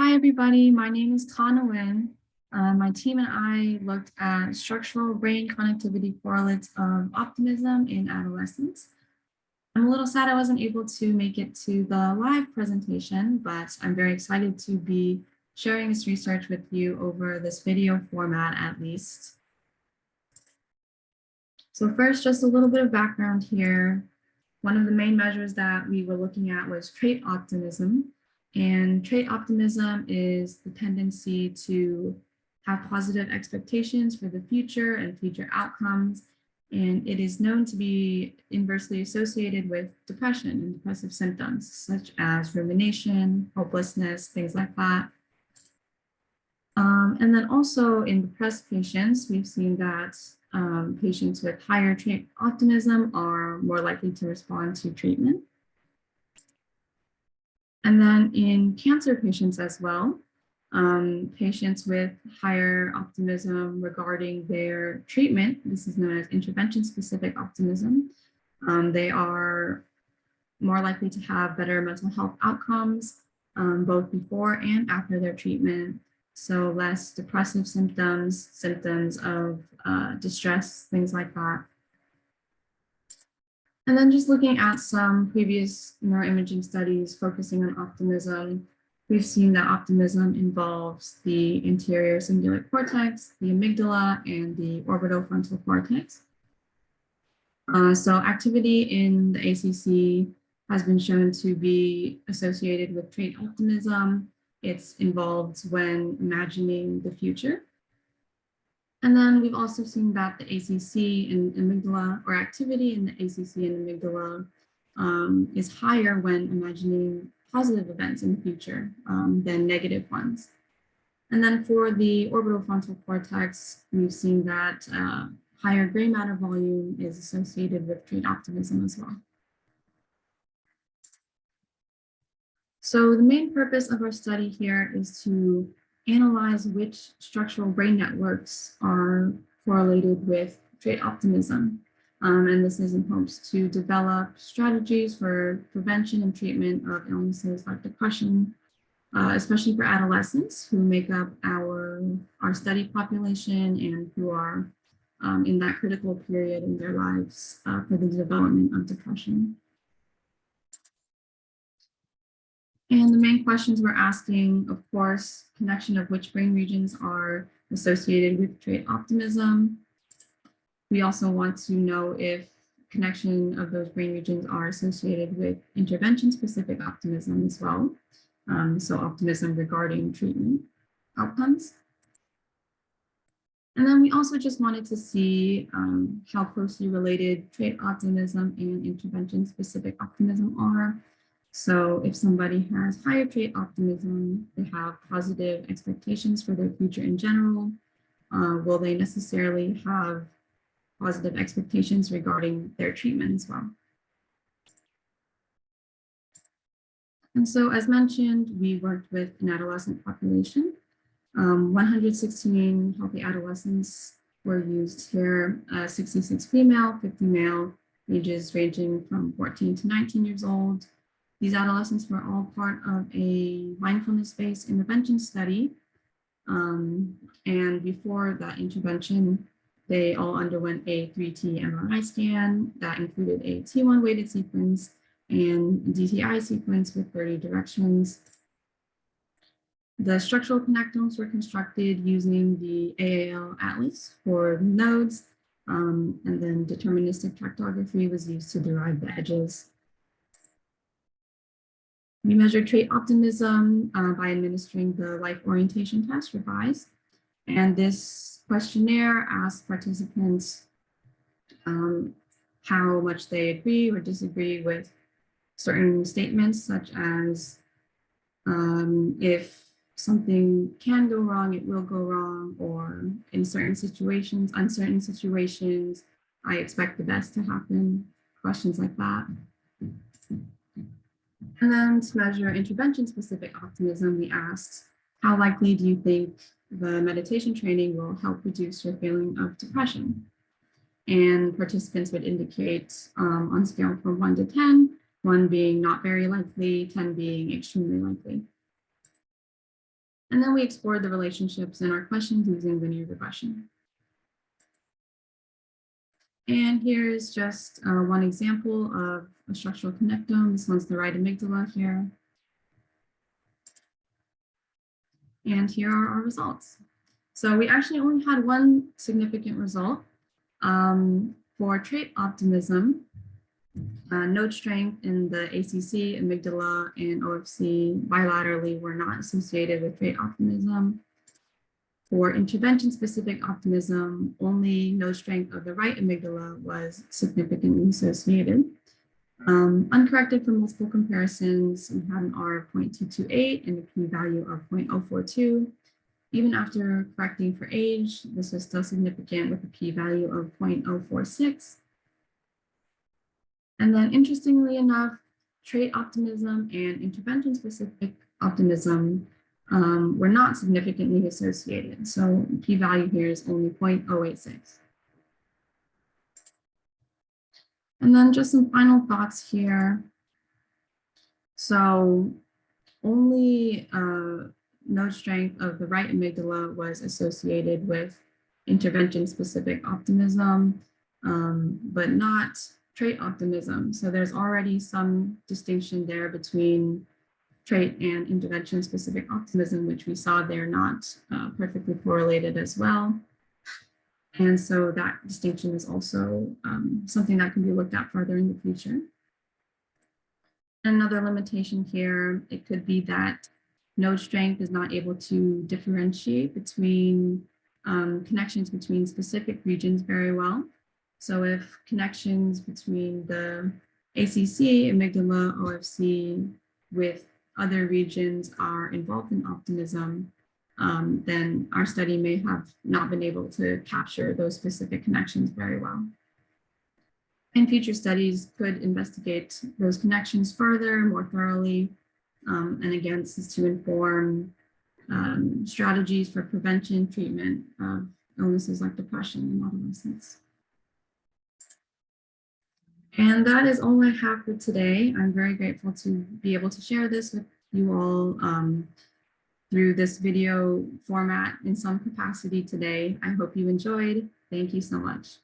Hi, everybody. My name is Nguyen. My team and I looked at structural brain connectivity correlates of optimism in adolescents. I'm a little sad I wasn't able to make it to the live presentation, but I'm very excited to be sharing this research with you over this video format at least. So first, just a little bit of background here. One of the main measures that we were looking at was trait optimism. And trait optimism is the tendency to have positive expectations for the future and future outcomes. And it is known to be inversely associated with depression and depressive symptoms, such as rumination, hopelessness, things like that. And then also in depressed patients, we've seen that patients with higher trait optimism are more likely to respond to treatment. And then in cancer patients as well, patients with higher optimism regarding their treatment, this is known as intervention-specific optimism, they are more likely to have better mental health outcomes, both before and after their treatment. So less depressive symptoms, symptoms of distress, things like that. And then just looking at some previous neuroimaging studies focusing on optimism, we've seen that optimism involves the anterior cingulate cortex, the amygdala, and the orbitofrontal cortex. So activity in the ACC has been shown to be associated with trait optimism. It's involved when imagining the future. And then we've also seen that the ACC and amygdala, or activity in the ACC and amygdala, is higher when imagining positive events in the future than negative ones. And then for the orbitofrontal cortex, we've seen that higher gray matter volume is associated with trait optimism as well. So the main purpose of our study here is to analyze which structural brain networks are correlated with trait optimism. And this is in hopes to develop strategies for prevention and treatment of illnesses like depression, especially for adolescents who make up our study population and who are in that critical period in their lives for the development of depression. And the main questions we're asking, of course, connection of which brain regions are associated with trait optimism. We also want to know if connection of those brain regions are associated with intervention-specific optimism as well. So optimism regarding treatment outcomes. And then we also just wanted to see how closely related trait optimism and intervention-specific optimism are. So if somebody has higher trait optimism, they have positive expectations for their future in general, will they necessarily have positive expectations regarding their treatment as well? And so as mentioned, we worked with an adolescent population. 116 healthy adolescents were used here, 66 female, 50 male, ages ranging from 14 to 19 years old. These adolescents were all part of a mindfulness-based intervention study. And before that intervention, they all underwent a 3T MRI scan that included a T1 weighted sequence and DTI sequence with 30 directions. The structural connectomes were constructed using the AAL atlas for nodes, and then deterministic tractography was used to derive the edges. We measured trait optimism by administering the life orientation test, revised. And this questionnaire asked participants how much they agree or disagree with certain statements, such as if something can go wrong, it will go wrong, or in certain situations, uncertain situations, I expect the best to happen, questions like that. And then to measure intervention-specific optimism, we asked, how likely do you think the meditation training will help reduce your feeling of depression? And participants would indicate on a scale from 1 to 10, 1 being not very likely, 10 being extremely likely. And then we explored the relationships in our questions using linear regression. And here's just one example of a structural connectome. This one's the right amygdala here. And here are our results. So we actually only had one significant result. For trait optimism, node strength in the ACC, amygdala, and OFC bilaterally were not associated with trait optimism. For intervention-specific optimism, only node strength of the right amygdala was significantly associated. Uncorrected for multiple comparisons, we had an R of 0.228 and a p-value of 0.042. Even after correcting for age, this was still significant with a p-value of 0.046. And then interestingly enough, trait optimism and intervention-specific optimism were not significantly associated. So p-value here is only 0.086. And then just some final thoughts here. So only node strength of the right amygdala was associated with intervention-specific optimism, but not trait optimism. So there's already some distinction there between trait and intervention-specific optimism, which we saw they're not perfectly correlated as well. And so that distinction is also something that can be looked at further in the future. Another limitation here, it could be that node strength is not able to differentiate between connections between specific regions very well. So if connections between the ACC, amygdala, OFC with other regions are involved in optimism, then our study may have not been able to capture those specific connections very well. And future studies could investigate those connections further, more thoroughly, and again, this is to inform strategies for prevention, treatment of illnesses like depression in adolescents. And that is all I have for today. I'm very grateful to be able to share this with you all through this video format in some capacity today. I hope you enjoyed. Thank you so much.